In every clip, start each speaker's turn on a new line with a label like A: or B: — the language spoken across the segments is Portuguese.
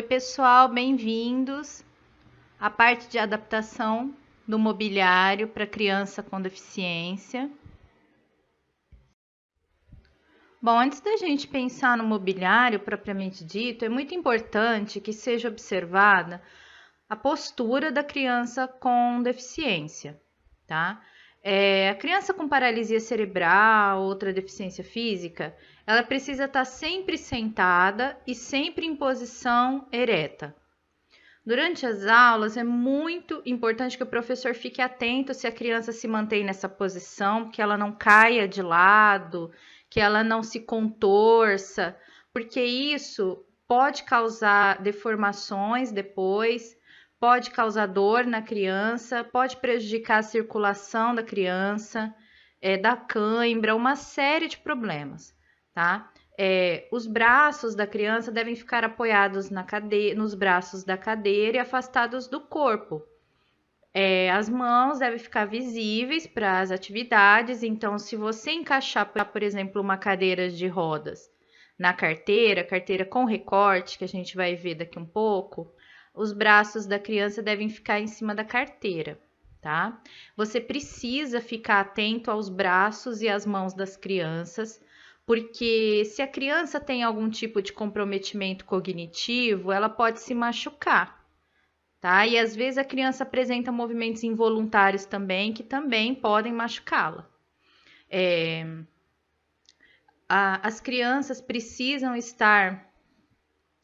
A: Oi, pessoal, bem-vindos à parte de adaptação do mobiliário para criança com deficiência. Bom, antes da gente pensar no mobiliário propriamente dito, é muito importante que seja observada a postura da criança com deficiência, tá? A criança com paralisia cerebral, outra deficiência física, ela precisa estar sempre sentada e sempre em posição ereta. Durante as aulas, é muito importante que o professor fique atento se a criança se mantém nessa posição, que ela não caia de lado, que ela não se contorça, porque isso pode causar deformações depois, pode causar dor na criança, pode prejudicar a circulação da criança, dar cãibra, uma série de problemas, tá? Os braços da criança devem ficar apoiados nos braços da cadeira e afastados do corpo. As mãos devem ficar visíveis para as atividades, então se você encaixar, por exemplo, uma cadeira de rodas na carteira com recorte, que a gente vai ver daqui um pouco, os braços da criança devem ficar em cima da carteira, tá? Você precisa ficar atento aos braços e às mãos das crianças, porque se a criança tem algum tipo de comprometimento cognitivo, ela pode se machucar, tá? E às vezes a criança apresenta movimentos involuntários também, que também podem machucá-la. As crianças precisam estar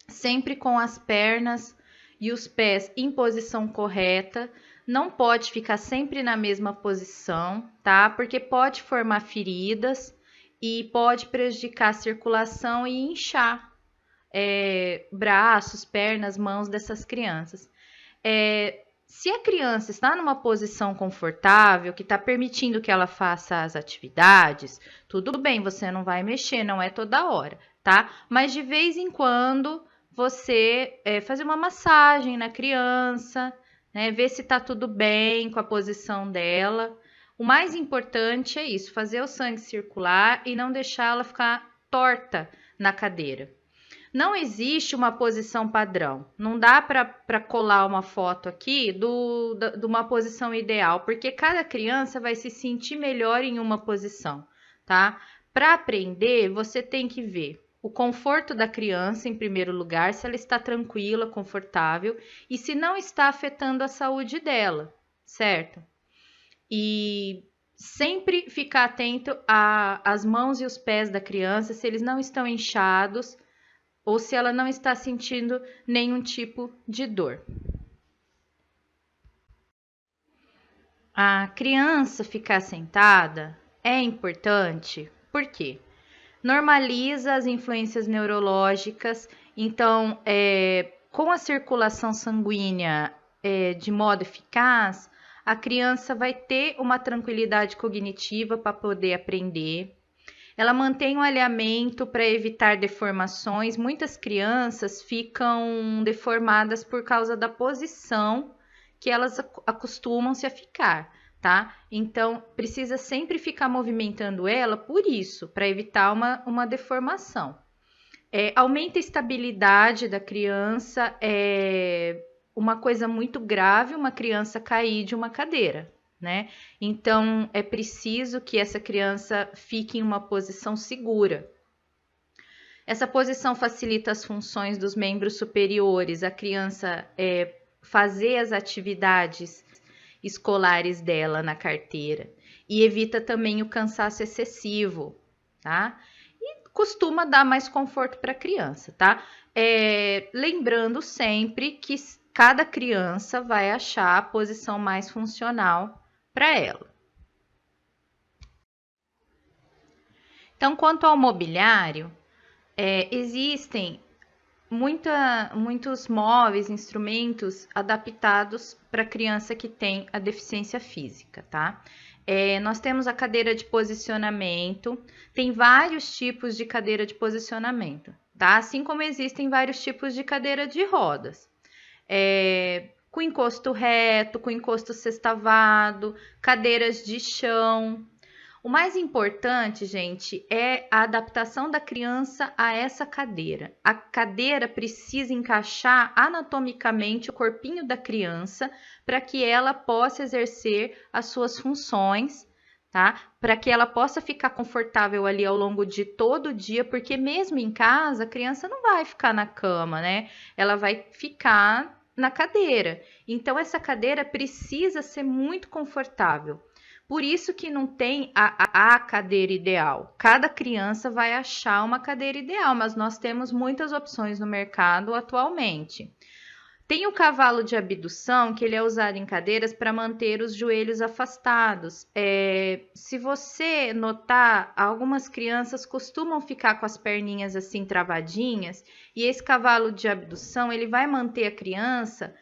A: sempre com as pernas e os pés em posição correta, não pode ficar sempre na mesma posição, tá? Porque pode formar feridas e pode prejudicar a circulação e inchar braços, pernas, mãos dessas crianças. Se a criança está numa posição confortável, que está permitindo que ela faça as atividades, tudo bem, você não vai mexer, não é toda hora, tá? Mas de vez em quando você fazer uma massagem na criança, né? Ver se está tudo bem com a posição dela. O mais importante é isso, fazer o sangue circular e não deixar ela ficar torta na cadeira. Não existe uma posição padrão. Não dá para colar uma foto aqui de uma posição ideal, porque cada criança vai se sentir melhor em uma posição, tá? Para aprender, você tem que ver o conforto da criança, em primeiro lugar, se ela está tranquila, confortável e se não está afetando a saúde dela, certo? E sempre ficar atento às mãos e os pés da criança, se eles não estão inchados ou se ela não está sentindo nenhum tipo de dor. A criança ficar sentada é importante, por quê? Normaliza as influências neurológicas, então, com a circulação sanguínea de modo eficaz, a criança vai ter uma tranquilidade cognitiva para poder aprender. Ela mantém o alinhamento para evitar deformações. Muitas crianças ficam deformadas por causa da posição que elas acostumam-se a ficar, tá? Então, precisa sempre ficar movimentando ela por isso, para evitar uma deformação. Aumenta a estabilidade da criança, uma coisa muito grave uma criança cair de uma cadeira, né? Então, é preciso que essa criança fique em uma posição segura. Essa posição facilita as funções dos membros superiores, a criança fazer as atividades escolares dela na carteira e evita também o cansaço excessivo, tá? E costuma dar mais conforto para a criança, tá? Lembrando sempre que cada criança vai achar a posição mais funcional para ela. Então, quanto ao mobiliário, existem muitos móveis, instrumentos adaptados para criança que tem a deficiência física, tá? Nós temos a cadeira de posicionamento, tem vários tipos de cadeira de posicionamento, tá? Assim como existem vários tipos de cadeira de rodas. Com encosto reto, com encosto sextavado, cadeiras de chão. O mais importante, gente, é a adaptação da criança a essa cadeira. A cadeira precisa encaixar anatomicamente o corpinho da criança para que ela possa exercer as suas funções, tá? Para que ela possa ficar confortável ali ao longo de todo o dia, porque mesmo em casa, a criança não vai ficar na cama, né? Ela vai ficar na cadeira. Então, essa cadeira precisa ser muito confortável. Por isso que não tem a cadeira ideal. Cada criança vai achar uma cadeira ideal, mas nós temos muitas opções no mercado atualmente. Tem o cavalo de abdução, que ele é usado em cadeiras para manter os joelhos afastados. Se você notar, algumas crianças costumam ficar com as perninhas assim travadinhas, e esse cavalo de abdução ele vai manter a criança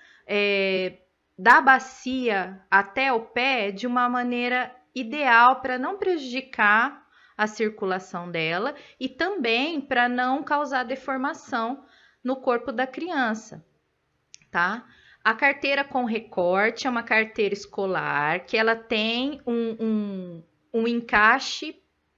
A: da bacia até o pé de uma maneira ideal para não prejudicar a circulação dela e também para não causar deformação no corpo da criança, tá? A carteira com recorte é uma carteira escolar que ela tem um encaixe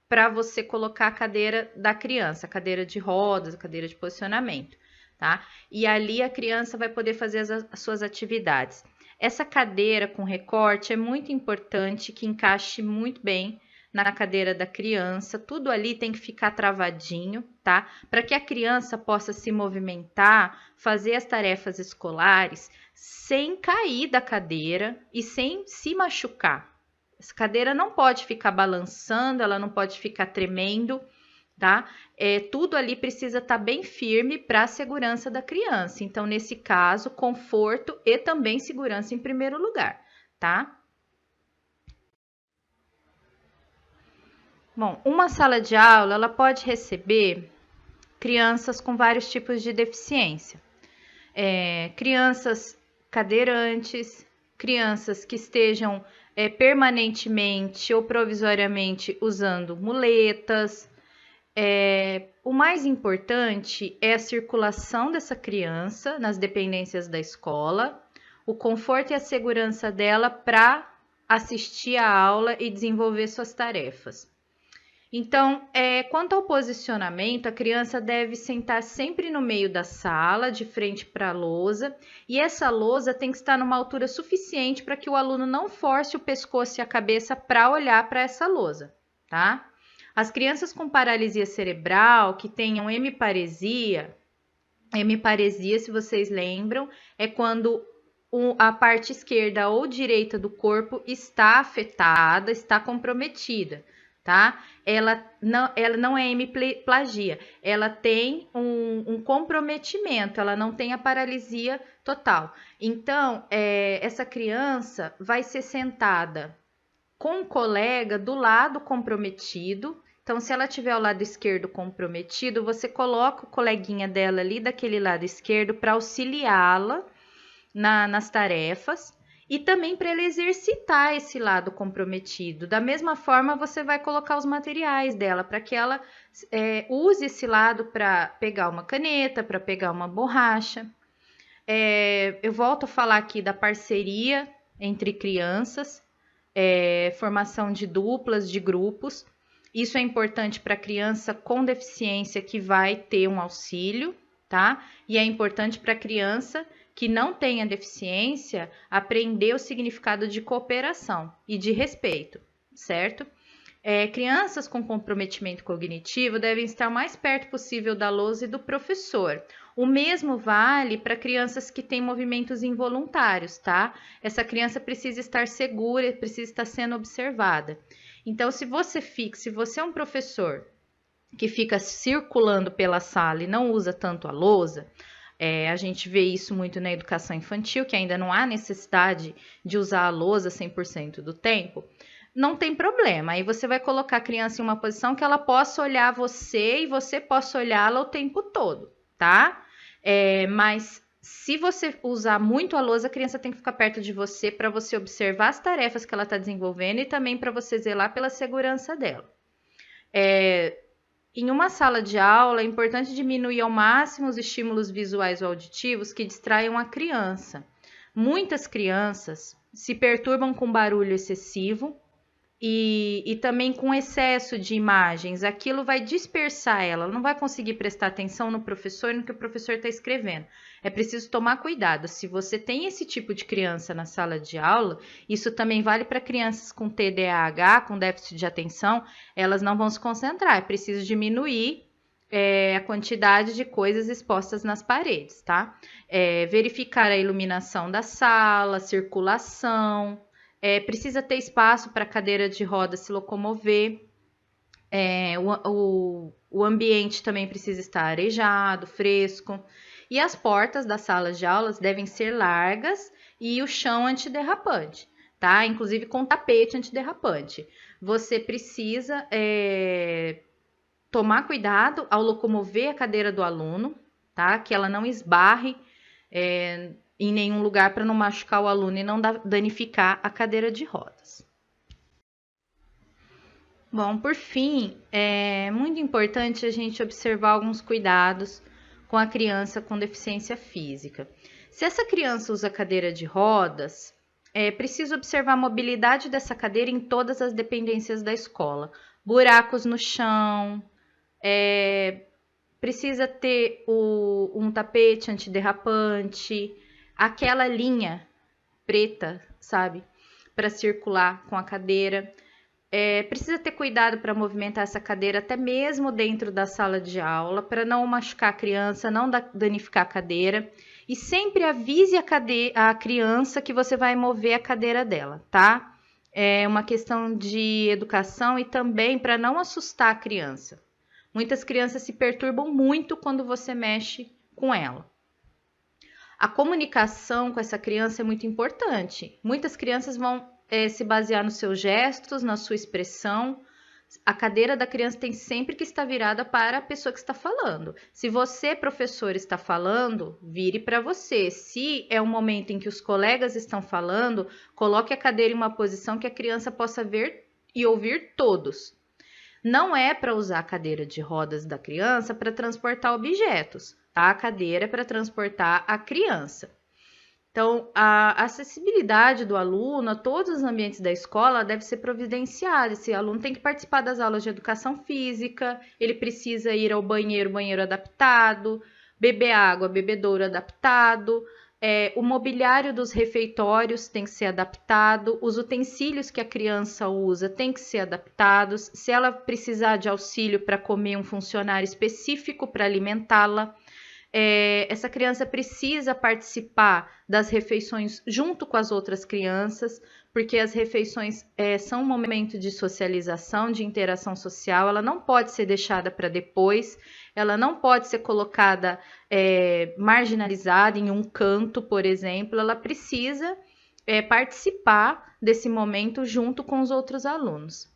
A: para você colocar a cadeira da criança, a cadeira de rodas, a cadeira de posicionamento, tá? E ali a criança vai poder fazer as suas atividades. Essa cadeira com recorte é muito importante que encaixe muito bem na cadeira da criança. Tudo ali tem que ficar travadinho, tá? Para que a criança possa se movimentar, fazer as tarefas escolares sem cair da cadeira e sem se machucar. Essa cadeira não pode ficar balançando, ela não pode ficar tremendo, tá? Tudo ali precisa estar bem firme para a segurança da criança. Então, nesse caso, conforto e também segurança em primeiro lugar, tá? Bom, uma sala de aula, ela pode receber crianças com vários tipos de deficiência. Crianças cadeirantes, crianças que estejam permanentemente ou provisoriamente usando muletas. O mais importante é a circulação dessa criança nas dependências da escola, o conforto e a segurança dela para assistir a aula e desenvolver suas tarefas. Então, quanto ao posicionamento, a criança deve sentar sempre no meio da sala, de frente para a lousa, e essa lousa tem que estar numa altura suficiente para que o aluno não force o pescoço e a cabeça para olhar para essa lousa, tá? As crianças com paralisia cerebral, que tenham hemiparesia, se vocês lembram, é quando a parte esquerda ou direita do corpo está afetada, está comprometida, tá? Ela não é hemiplagia, ela tem um comprometimento, ela não tem a paralisia total. Então, essa criança vai ser sentada com um colega do lado comprometido. Então, se ela tiver ao lado esquerdo comprometido, você coloca o coleguinha dela ali daquele lado esquerdo para auxiliá-la nas tarefas e também para ela exercitar esse lado comprometido. Da mesma forma, você vai colocar os materiais dela para que ela use esse lado para pegar uma caneta, para pegar uma borracha. Eu volto a falar aqui da parceria entre crianças, formação de duplas, de grupos. Isso é importante para a criança com deficiência que vai ter um auxílio, tá? E é importante para a criança que não tenha deficiência aprender o significado de cooperação e de respeito, certo? Crianças com comprometimento cognitivo devem estar o mais perto possível da lousa e do professor. O mesmo vale para crianças que têm movimentos involuntários, tá? Essa criança precisa estar segura, precisa estar sendo observada. Então, se você é um professor que fica circulando pela sala e não usa tanto a lousa, a gente vê isso muito na educação infantil, que ainda não há necessidade de usar a lousa 100% do tempo, não tem problema. Aí você vai colocar a criança em uma posição que ela possa olhar você e você possa olhá-la o tempo todo, tá? Mas se você usar muito a lousa, a criança tem que ficar perto de você para você observar as tarefas que ela está desenvolvendo e também para você zelar pela segurança dela. Em uma sala de aula, é importante diminuir ao máximo os estímulos visuais ou auditivos que distraiam a criança. Muitas crianças se perturbam com barulho excessivo, e também com excesso de imagens, aquilo vai dispersar ela, ela não vai conseguir prestar atenção no professor e no que o professor está escrevendo. É preciso tomar cuidado. Se você tem esse tipo de criança na sala de aula, isso também vale para crianças com TDAH, com déficit de atenção, elas não vão se concentrar. É preciso diminuir a quantidade de coisas expostas nas paredes, tá? Verificar a iluminação da sala, circulação. Precisa ter espaço para a cadeira de roda se locomover. O ambiente também precisa estar arejado, fresco. E as portas das salas de aulas devem ser largas e o chão antiderrapante, tá? Inclusive com tapete antiderrapante. Você precisa tomar cuidado ao locomover a cadeira do aluno, tá? Que ela não esbarre em nenhum lugar para não machucar o aluno e não danificar a cadeira de rodas. Bom, por fim, é muito importante a gente observar alguns cuidados com a criança com deficiência física. Se essa criança usa cadeira de rodas, é preciso observar a mobilidade dessa cadeira em todas as dependências da escola. Buracos no chão, precisa ter um tapete antiderrapante, aquela linha preta, sabe, para circular com a cadeira. Precisa ter cuidado para movimentar essa cadeira até mesmo dentro da sala de aula, para não machucar a criança, não danificar a cadeira. E sempre avise a criança que você vai mover a cadeira dela, tá? É uma questão de educação e também para não assustar a criança. Muitas crianças se perturbam muito quando você mexe com ela. A comunicação com essa criança é muito importante. Muitas crianças vão se basear nos seus gestos, na sua expressão. A cadeira da criança tem sempre que estar virada para a pessoa que está falando. Se você, professor, está falando, vire para você. Se é um momento em que os colegas estão falando, coloque a cadeira em uma posição que a criança possa ver e ouvir todos. Não é para usar a cadeira de rodas da criança para transportar objetos, tá? A cadeira é para transportar a criança. Então, a acessibilidade do aluno a todos os ambientes da escola deve ser providenciada. Esse aluno tem que participar das aulas de educação física, ele precisa ir ao banheiro, banheiro adaptado, beber água, bebedouro adaptado, o mobiliário dos refeitórios tem que ser adaptado, os utensílios que a criança usa tem que ser adaptados. Se ela precisar de auxílio para comer, um funcionário específico para alimentá-la. Essa criança precisa participar das refeições junto com as outras crianças, porque as refeições são um momento de socialização, de interação social. Ela não pode ser deixada para depois, ela não pode ser colocada marginalizada em um canto, por exemplo. Ela precisa participar desse momento junto com os outros alunos.